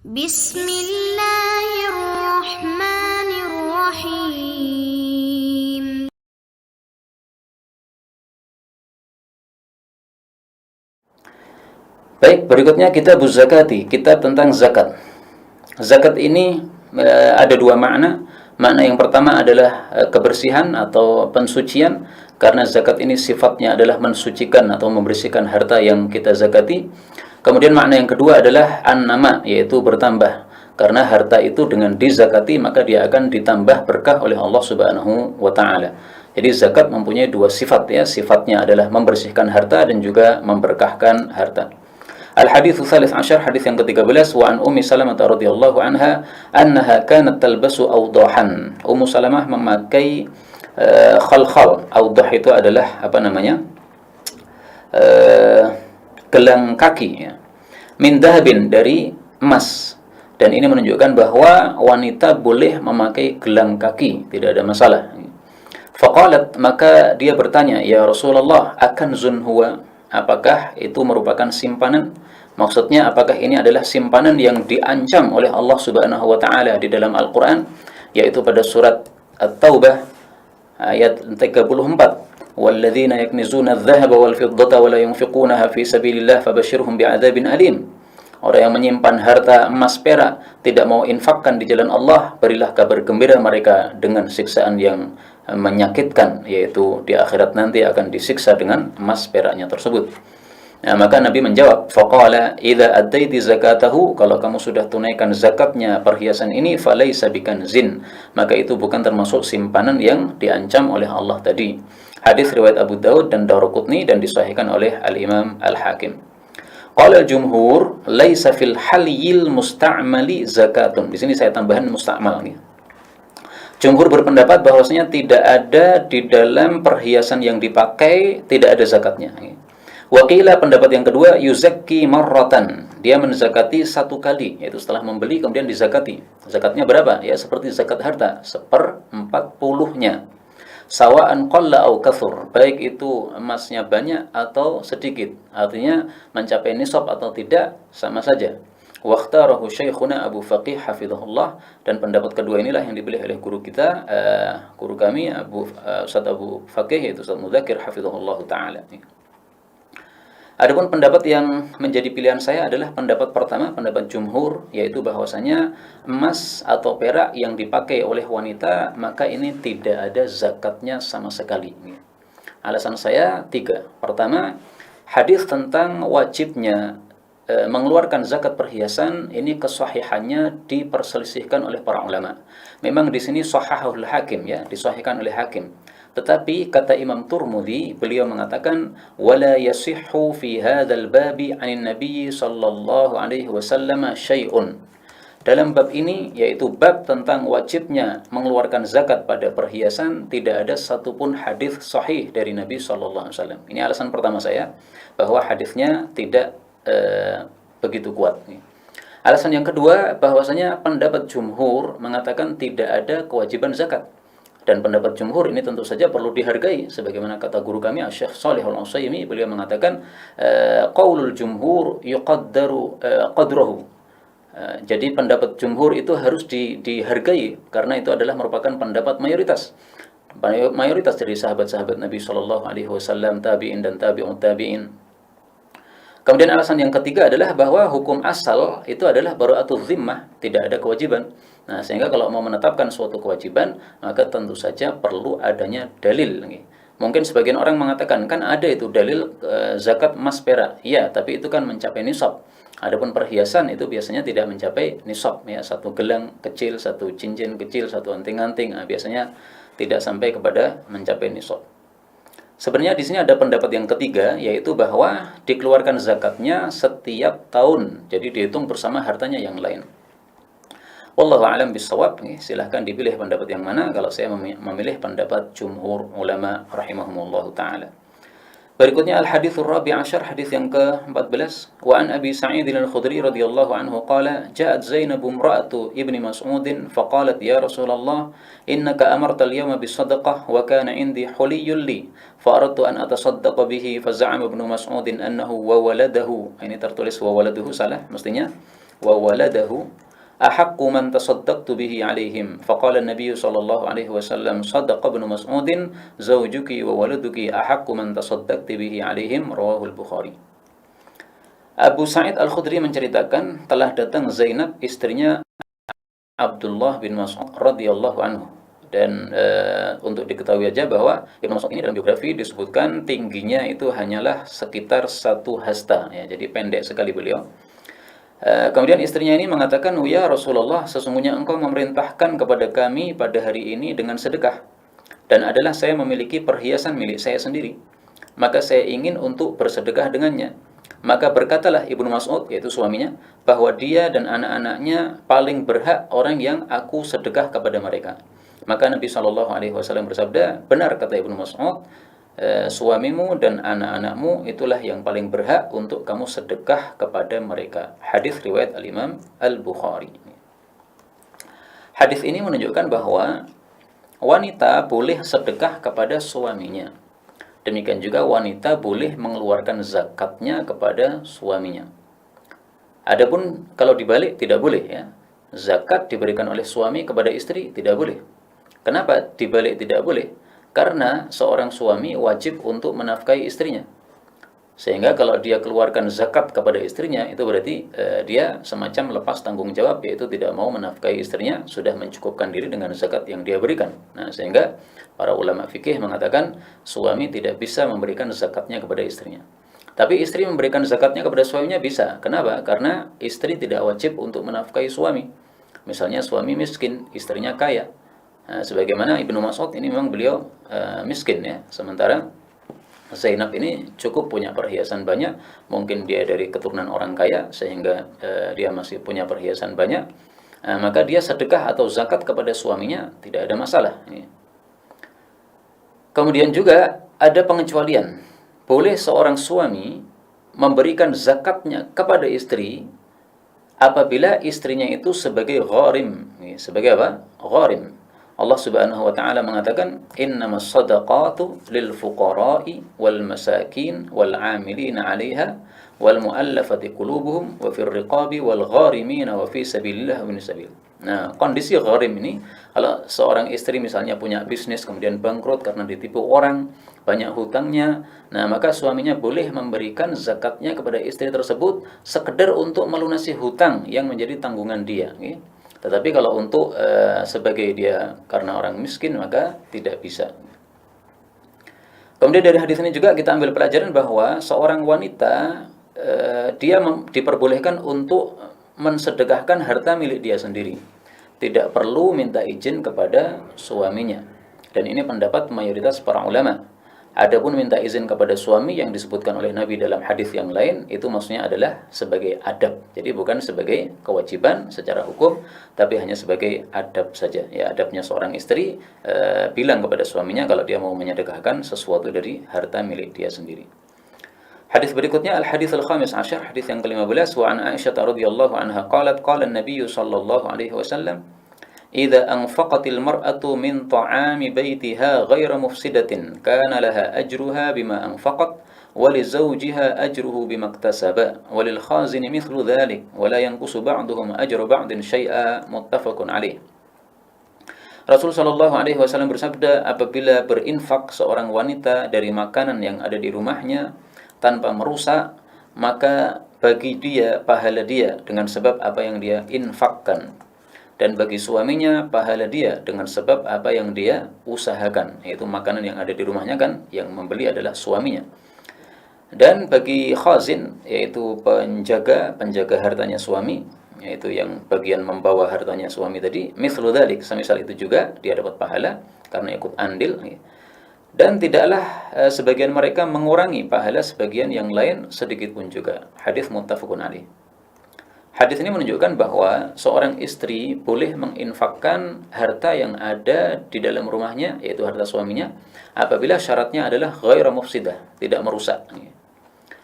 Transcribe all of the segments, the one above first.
Bismillahirrahmanirrahim. Baik, berikutnya kitabuz zakati, kitab tentang zakat. Zakat ini ada dua makna. Makna yang pertama adalah kebersihan atau pensucian, karena zakat ini sifatnya adalah mensucikan atau membersihkan harta yang kita zakati. Kemudian makna yang kedua adalah an-nama, yaitu bertambah. Karena harta itu dengan dizakati maka dia akan ditambah berkah oleh Allah Subhanahu wa taala. Jadi zakat mempunyai dua sifat ya, sifatnya adalah membersihkan harta dan juga memberkahkan harta. Al-hadits tsalits asyar, hadis yang ke-13, wa an Ummi Salamah radhiyallahu anha annaha kanat talbasu awdahan. Ummu Salamah memakai khalkhal. Awdah itu adalah apa namanya? Gelang kaki ya. Min dahabin, dari emas. Dan ini menunjukkan bahwa wanita boleh memakai gelang kaki, tidak ada masalah. Faqalat, maka dia bertanya, ya Rasulullah, akanzun huwa? Apakah itu merupakan simpanan? Maksudnya apakah ini adalah simpanan yang diancam oleh Allah Subhanahu wa taala di dalam Al-Qur'an, yaitu pada surat At-Taubah ayat 34. Walladzina yaknizuna adh-dhahaba wal fiddata wa la yunfiqunaha fi sabilillah fabashshirhum bi'adzabin alim. Orang yang menyimpan harta emas perak, tidak mau infakkan di jalan Allah, berilah kabar gembira mereka dengan siksaan yang menyakitkan, yaitu di akhirat nanti akan disiksa dengan emas peraknya tersebut. Nah, maka Nabi menjawab, faqala idza addaiti zakatahu, kalau kamu sudah tunaikan zakatnya perhiasan ini, falaisa bikanzin, maka itu bukan termasuk simpanan yang diancam oleh Allah tadi. Hadis riwayat Abu Daud dan Daruqutni dan disahihkan oleh Al-Imam Al-Hakim. Qala al-jumhur laisa fil halyil musta'mali zakatun. Di sini saya tambahan musta'mal nih. Jumhur berpendapat bahwasanya tidak ada di dalam perhiasan yang dipakai tidak ada zakatnya. Waqila, pendapat yang kedua, yuzakki marratan. Dia menzakati satu kali, yaitu setelah membeli kemudian dizakati. Zakatnya berapa? Ya seperti zakat harta, 1/40-nya. Sawa'an qalla au kathur, baik itu emasnya banyak atau sedikit. Artinya mencapai nisab atau tidak sama saja. Waqtarahu Syekhuna Abu Faqih hafizahullah, dan pendapat kedua inilah yang dipilih oleh guru kita, guru kami Ustaz Abu Faqih, yaitu Ustaz Mudzakir hafizahullah taala. Adapun pendapat yang menjadi pilihan saya adalah pendapat pertama, pendapat jumhur, yaitu bahwasanya emas atau perak yang dipakai oleh wanita maka ini tidak ada zakatnya sama sekali. Alasan saya 3. Pertama, hadis tentang wajibnya mengeluarkan zakat perhiasan ini kesahihannya diperselisihkan oleh para ulama. Memang di sini shahahul Hakim ya, disahihkan oleh Hakim. Tetapi kata Imam Turmudi, beliau mengatakan wala yasihhu fi hadzal babi 'anil nabiy sallallahu alaihi wasallam syai'un. Dalam bab ini, yaitu bab tentang wajibnya mengeluarkan zakat pada perhiasan, tidak ada satupun hadis sahih dari Nabi sallallahu alaihi wasallam. Ini alasan pertama saya, bahwa hadisnya tidak begitu kuat. Alasan yang kedua, bahwasanya pendapat jumhur mengatakan tidak ada kewajiban zakat. Dan pendapat jumhur ini tentu saja perlu dihargai, sebagaimana kata guru kami Syekh Shalih Al-Utsaimin, beliau mengatakan qaulul jumhur yuqaddaru qadrahu. Jadi pendapat jumhur itu harus dihargai karena itu adalah merupakan pendapat mayoritas dari sahabat-sahabat Nabi sallallahu alaihi wasallam, tabi'in dan tabi'ut tabi'in. Kemudian alasan yang ketiga adalah bahwa hukum asal itu adalah bara'atuz zimmah, tidak ada kewajiban. Nah, sehingga kalau mau menetapkan suatu kewajiban, maka tentu saja perlu adanya dalil. Mungkin sebagian orang mengatakan, kan ada itu dalil zakat emas perak. Iya, tapi itu kan mencapai nisab. Adapun perhiasan itu biasanya tidak mencapai nisab. Ya, satu gelang kecil, satu cincin kecil, satu anting-anting, biasanya tidak sampai kepada mencapai nisab. Sebenarnya di sini ada pendapat yang ketiga, yaitu bahwa dikeluarkan zakatnya setiap tahun. Jadi dihitung bersama hartanya yang lain. Wallahu a'lam bishawab. Silahkan dipilih pendapat yang mana. Kalau saya memilih pendapat jumhur ulama rahimahumullah ta'ala. Berikutnya al-hadithur rabi' asyar, hadis yang ke-14. Wa an Abi Sa'id al-Khudri radhiyallahu anhu qala ja'at Zainab imra'atu ibni Mas'ud faqalat ya Rasulullah innaka amarta al-yawma bis-sadaqah wa kana 'indi huliyyun li fa aradtu an atasaddaqa bihi fa za'ama ibnu Mas'ud annahu wa waladahu. Ini tertulis wa waladuhu, salah mestinya wa waladahu ahaqqu man tasaddaqtu bihi alaihim. Faqala an-nabiy sallallahu alaihi wasallam sadaqa ibnu Mas'udin zawjuki wa waladuki ahaqqu man tasaddaqti bihi alaihim, rawahu al-Bukhari. Abu Sa'id Al-Khudri menceritakan telah datang Zainab istrinya Abdullah bin Mas'ud radhiyallahu anhu. Dan untuk diketahui aja bahwa Ibnu Mas'ud ini dalam biografi disebutkan tingginya itu hanyalah sekitar 1 hasta, ya, jadi pendek sekali beliau. Kemudian istrinya ini mengatakan, ya Rasulullah, sesungguhnya engkau memerintahkan kepada kami pada hari ini dengan sedekah, dan adalah saya memiliki perhiasan milik saya sendiri, maka saya ingin untuk bersedekah dengannya. Maka berkatalah Ibnu Mas'ud, yaitu suaminya, bahwa dia dan anak-anaknya paling berhak orang yang aku sedekah kepada mereka. Maka Nabi Shallallahu Alaihi Wasallam bersabda, benar kata Ibnu Mas'ud, suamimu dan anak-anakmu itulah yang paling berhak untuk kamu sedekah kepada mereka. Hadis riwayat Al-Imam Al-Bukhari. Hadis ini menunjukkan bahwa wanita boleh sedekah kepada suaminya. Demikian juga wanita boleh mengeluarkan zakatnya kepada suaminya. Adapun kalau dibalik tidak boleh, ya. Zakat diberikan oleh suami kepada istri tidak boleh. Kenapa dibalik tidak boleh? Karena seorang suami wajib untuk menafkahi istrinya. Sehingga kalau dia keluarkan zakat kepada istrinya, itu berarti dia semacam lepas tanggung jawab, yaitu tidak mau menafkahi istrinya, sudah mencukupkan diri dengan zakat yang dia berikan. Nah, sehingga para ulama fikih mengatakan suami tidak bisa memberikan zakatnya kepada istrinya. Tapi istri memberikan zakatnya kepada suaminya bisa. Kenapa? Karena istri tidak wajib untuk menafkahi suami. Misalnya suami miskin, istrinya kaya. Nah, sebagaimana Ibnu Mas'ud ini memang beliau miskin, ya. Sementara Zainab ini cukup punya perhiasan banyak, mungkin dia dari keturunan orang kaya sehingga dia masih punya perhiasan banyak, maka dia sedekah atau zakat kepada suaminya tidak ada masalah. Kemudian juga ada pengecualian. Boleh seorang suami memberikan zakatnya kepada istri apabila istrinya itu sebagai gharim. Sebagai apa? Gharim. Allah Subhanahu wa taala mengatakan, innamas shadaqatu lil fuqara'i wal masakin wal 'amilina 'alaiha wal mu'allafati qulubuhum wa fir riqabi wal gharimina wa fi sabilillah wa sabil. Nah, kondisi gharim ini, kalau seorang istri misalnya punya bisnis kemudian bangkrut karena ditipu orang, banyak hutangnya, nah maka suaminya boleh memberikan zakatnya kepada istri tersebut sekedar untuk melunasi hutang yang menjadi tanggungan dia, okay? Tetapi kalau untuk sebagai dia karena orang miskin, maka tidak bisa. Kemudian dari hadis ini juga kita ambil pelajaran bahwa seorang wanita dia diperbolehkan untuk mensedekahkan harta milik dia sendiri. Tidak perlu minta izin kepada suaminya. Dan ini pendapat mayoritas para ulama. Adapun minta izin kepada suami yang disebutkan oleh Nabi dalam hadis yang lain, itu maksudnya adalah sebagai adab. Jadi bukan sebagai kewajiban secara hukum, tapi hanya sebagai adab saja. Ya, adabnya seorang istri bilang kepada suaminya kalau dia mau menyedekahkan sesuatu dari harta milik dia sendiri. Hadis berikutnya al-hadis al-khamis asyar, hadis yang ke-15, wa an Aisyah radhiyallahu anha qalat qala an-nabiy sallallahu alaihi wasallam idza anfaqatil mar'atu min ta'ami baitiha ghayra mufsidatin kana laha ajruha bima anfaqat wa li zawjiha ajruhu bima iktasaba wa lil khazini mithlu dhalik wa la yanqusu ba'duhum ajra ba'din syai'a, muttafaqun alaih. Rasul sallallahu alaihi wasallam bersabda, apabila berinfak seorang wanita dari makanan yang ada di rumahnya tanpa merusak, maka bagi dia pahala dia dengan sebab apa yang dia infakkan, dan bagi suaminya pahala dia dengan sebab apa yang dia usahakan, yaitu makanan yang ada di rumahnya kan yang membeli adalah suaminya. Dan bagi khazin, yaitu penjaga hartanya suami, yaitu yang bagian membawa hartanya suami tadi, mithlu dzalik, semisal itu juga dia dapat pahala karena ikut andil. Dan tidaklah sebagian mereka mengurangi pahala sebagian yang lain sedikit pun juga. Hadis muttafaqun alaih. Hadis ini menunjukkan bahwa seorang istri boleh menginfakkan harta yang ada di dalam rumahnya, yaitu harta suaminya, apabila syaratnya adalah ghairu mufsidah, tidak merusak.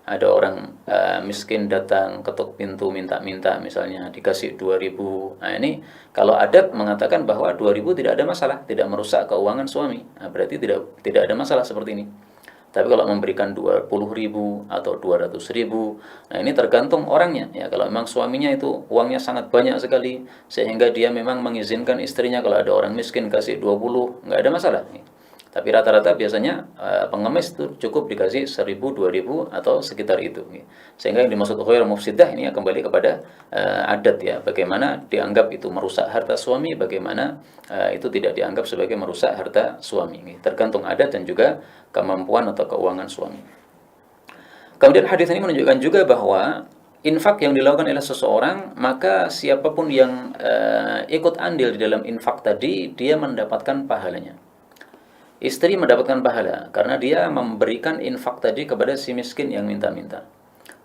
Ada orang miskin datang ketuk pintu minta-minta, misalnya dikasih 2.000. Nah, ini kalau adab mengatakan bahwa 2.000 tidak ada masalah, tidak merusak keuangan suami. Nah, berarti tidak ada masalah seperti ini. Tapi kalau memberikan 20.000 atau 200.000, nah ini tergantung orangnya. Ya, kalau memang suaminya itu uangnya sangat banyak sekali, sehingga dia memang mengizinkan istrinya kalau ada orang miskin kasih 20, nggak ada masalah. Tapi rata-rata biasanya pengemis itu cukup dikasih 1.000, 2.000 atau sekitar itu. Sehingga yang dimaksud ghairu mufsidah ini kembali kepada adat ya. Bagaimana dianggap itu merusak harta suami, bagaimana itu tidak dianggap sebagai merusak harta suami. Tergantung adat dan juga kemampuan atau keuangan suami. Kemudian hadis ini menunjukkan juga bahwa infak yang dilakukan oleh seseorang, maka siapapun yang ikut andil di dalam infak tadi, dia mendapatkan pahalanya. Istri mendapatkan pahala karena dia memberikan infak tadi kepada si miskin yang minta-minta.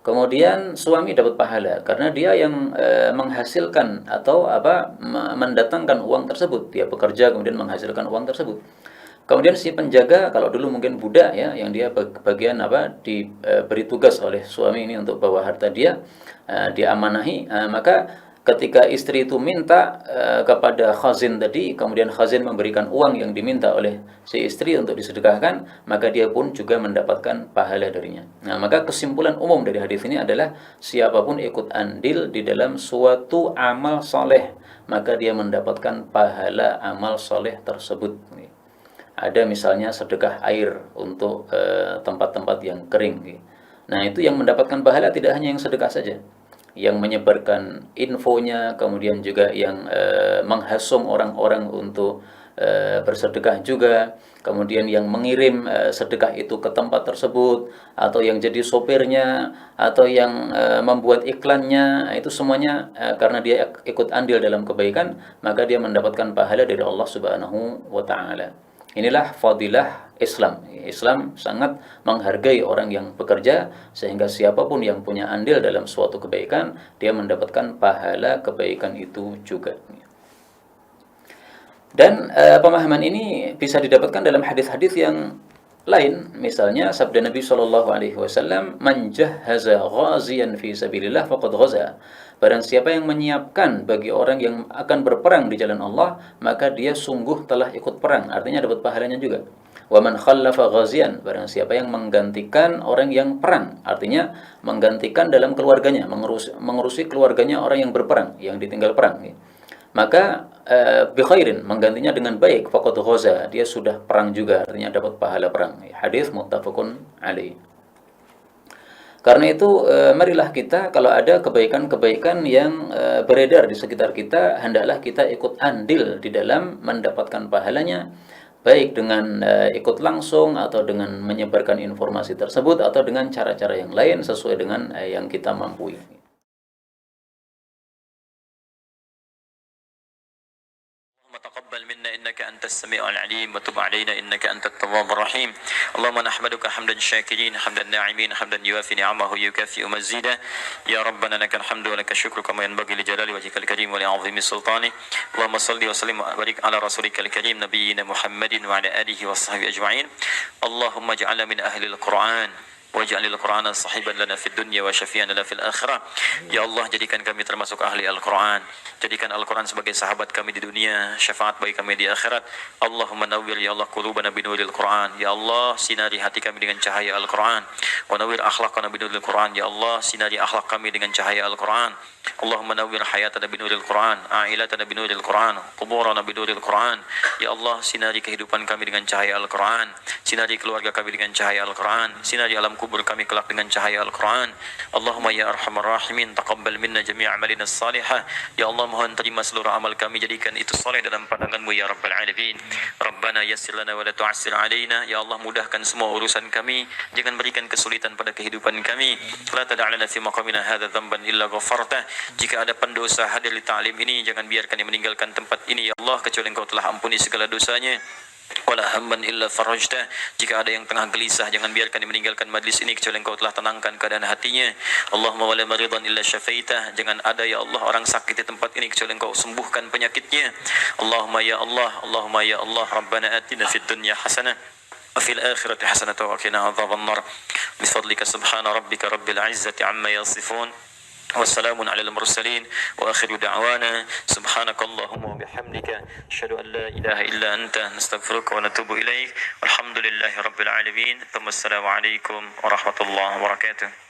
Kemudian suami dapat pahala karena dia yang menghasilkan atau mendatangkan uang tersebut. Dia bekerja kemudian menghasilkan uang tersebut. Kemudian si penjaga, kalau dulu mungkin budak ya, yang dia bagian diberi tugas oleh suami ini untuk bawa harta dia, diamanahi, maka ketika istri itu minta kepada khazin tadi, kemudian khazin memberikan uang yang diminta oleh si istri untuk disedekahkan, maka dia pun juga mendapatkan pahala darinya. Nah, maka kesimpulan umum dari hadis ini adalah siapapun ikut andil di dalam suatu amal soleh, maka dia mendapatkan pahala amal soleh tersebut. Ada misalnya sedekah air untuk tempat-tempat yang kering. Nah, itu yang mendapatkan pahala tidak hanya yang sedekah saja, yang menyebarkan infonya, kemudian juga yang menghasung orang-orang untuk bersedekah juga, kemudian yang mengirim sedekah itu ke tempat tersebut, atau yang jadi sopirnya, atau yang membuat iklannya, itu semuanya karena dia ikut andil dalam kebaikan, maka dia mendapatkan pahala dari Allah Subhanahu wa Ta'ala. Inilah fadilah Islam. Islam sangat menghargai orang yang bekerja, sehingga siapapun yang punya andil dalam suatu kebaikan, dia mendapatkan pahala kebaikan itu juga. Dan pemahaman ini bisa didapatkan dalam hadis-hadis yang lain. Misalnya sabda Nabi SAW, "Man jahhaza ghaziyan fi sabilillah faqad ghaza." Barang siapa yang menyiapkan bagi orang yang akan berperang di jalan Allah, maka dia sungguh telah ikut perang. Artinya dapat pahalanya juga. Wa man khallafa ghaziyan, barang siapa yang menggantikan orang yang perang, artinya menggantikan dalam keluarganya, mengurusi keluarganya orang yang berperang, yang ditinggal perang, maka bi khairin, menggantinya dengan baik, faqad ghaza, dia sudah perang juga, artinya dapat pahala perang. Hadis muttafaqun alaih. Karena itu marilah kita kalau ada kebaikan-kebaikan yang beredar di sekitar kita, hendaklah kita ikut andil di dalam mendapatkan pahalanya, baik dengan ikut langsung atau dengan menyebarkan informasi tersebut atau dengan cara-cara yang lain sesuai dengan yang kita mampu. تقبل منا إنك أنت السميع العليم وتب علينا إنك أنت التواب الرحيم اللهم نحمدك حمدا شاكرين حمدا ناعمين حمدا يوافي نعمه يكافئ مزيدا يا ربنا لك الحمد ولك الشكر كما ينبغي لجلال وجهك الكريم ولعظيم سلطانه اللهم صل وسلم وبارك على رسولك الكريم نبينا محمد وعلى آله وصحبه أجمعين اللهم اجعلنا من أهل القرآن waj'alil Qur'ana sahiban lana fid dunya wa syafi'an lana fil akhirah. Ya Allah, jadikan kami termasuk ahli Al-Qur'an. Jadikan Al-Qur'an sebagai sahabat kami di dunia, syafaat bagi kami di akhirat. Allahumma nawwir ya Allah qulubana binuril Qur'an. Ya Allah, sinari hati kami dengan cahaya Al-Qur'an. Wa nawwir akhlaqana binuril Qur'an. Ya Allah, sinari akhlak kami dengan cahaya Al-Qur'an. Allahumma nawwir hayatana binuril Qur'an, a'ilatana binuril Qur'an, quburana binuril Qur'an. Ya Allah, sinari kehidupan kami dengan cahaya Al-Qur'an. Sinari keluarga kami dengan cahaya Al-Qur'an. Sinari alam kubur kami kelak dengan cahaya Al-Quran. Allahumma ya arhamar rahimin, taqabbal minna jami' amalina salihah. Ya Allah, mohon terima seluruh amal kami, jadikan itu soleh dalam pandangan-Mu ya Rabbal Alamin. Rabbana yassir lana wa la tu'assir alaina. Ya Allah, mudahkan semua urusan kami, jangan berikan kesulitan pada kehidupan kami. La tada'lana fi maqamina hadha dhanban illa ghafartah. Jika ada pendosa hadir di ta'lim ini, jangan biarkan dia meninggalkan tempat ini ya Allah, kecuali Engkau telah ampuni segala dosanya. Wala hamman illa farajta. Jika ada yang tengah gelisah, jangan biarkan dia meninggalkan majlis ini kecuali Engkau telah tenangkan keadaan hatinya. Allahumma wala maridan illa syafaitah. Jangan ada ya Allah orang sakit di tempat ini kecuali Engkau sembuhkan penyakitnya. Allahumma ya Allah, Allahumma ya Allah, Rabbana atina fid dunya hasanah wa fil akhirati hasanah wa qina adzabannar. Bifadlika subhana rabbika rabbil izzati amma yasifun. وسلام على المرسلين وآخر دعوانا سبحانك اللهم وبحمدك أشهد أن لا إله إلا أنت نستغفرك ونتوب إليك والحمد لله رب العالمين ثم السلام عليكم ورحمة الله وبركاته.